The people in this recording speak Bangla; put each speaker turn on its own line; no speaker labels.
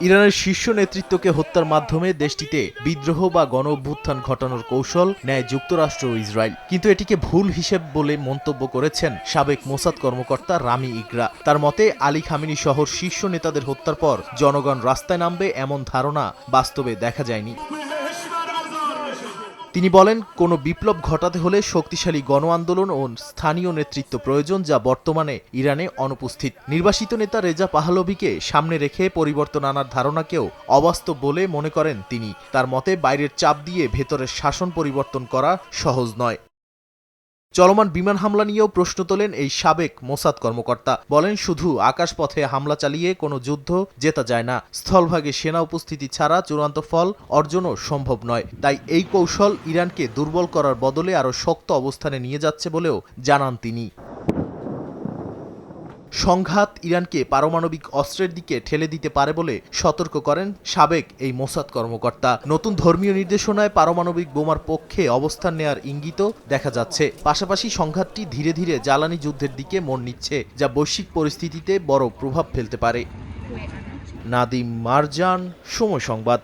ইরানের শীর্ষ নেতৃত্বকে হত্যার মাধ্যমে দেশটিতে বিদ্রোহ বা গণ অভ্যুত্থান ঘটানোর কৌশল নেয় যুক্তরাষ্ট্র ও ইসরায়েল, কিন্তু এটিকে ভুল হিসেব বলে মন্তব্য করেছেন সাবেক মোসাদ কর্মকর্তা রামি ইগরা। তার মতে আলী খামেনি সহ শীর্ষ নেতাদের হত্যার পর জনগণ রাস্তায় নামবে এমন ধারণা বাস্তবে দেখা যায়নি। তিনি বলেন, কোনো বিপ্লব ঘটাতে হলে শক্তিশালী গণ আন্দোলন ও স্থানীয় নেতৃত্ব প্রয়োজন, যা বর্তমানে ইরানে অনুপস্থিত। নির্বাসিত নেতা রেজা পাহলভিকে সামনে রেখে পরিবর্তন আনার ধারণাকেও অবাস্তব বলে মনে করেন তিনি। তার মতে বাইরের চাপ দিয়ে ভেতরের শাসন পরিবর্তন করা সহজ নয়। চলমান বিমান হামলা নিয়েও প্রশ্ন তোলেন এই সাবেক মোসাদ কর্মকর্তা। বলেন, শুধু আকাশপথে হামলা চালিয়ে কোনো যুদ্ধ জেতা যায় না, স্থলভাগে সেনা উপস্থিতি ছাড়া চূড়ান্ত ফল অর্জনও সম্ভব নয়। তাই এই কৌশল ইরানকে দুর্বল করার বদলে আরও শক্ত অবস্থানে নিয়ে যাচ্ছে বলেও জানান তিনি। সংঘাত ইরানকে পারমাণবিক অস্ত্রের দিকে ঠেলে দিতে পারে বলে সতর্ক করেন সাবেক এই মোসাদ কর্মকর্তা। নতুন ধর্মীয় নির্দেশনায় পারমাণবিক বোমার পক্ষে অবস্থান নেয়ার ইঙ্গিতও দেখা যাচ্ছে। পাশাপাশি সংঘাতটি ধীরে ধীরে জ্বালানি যুদ্ধের দিকে মোড় নিচ্ছে, যা বৈশ্বিক পরিস্থিতিতে বড় প্রভাব ফেলতে পারে। নাদিম মারজান, সময় সংবাদ।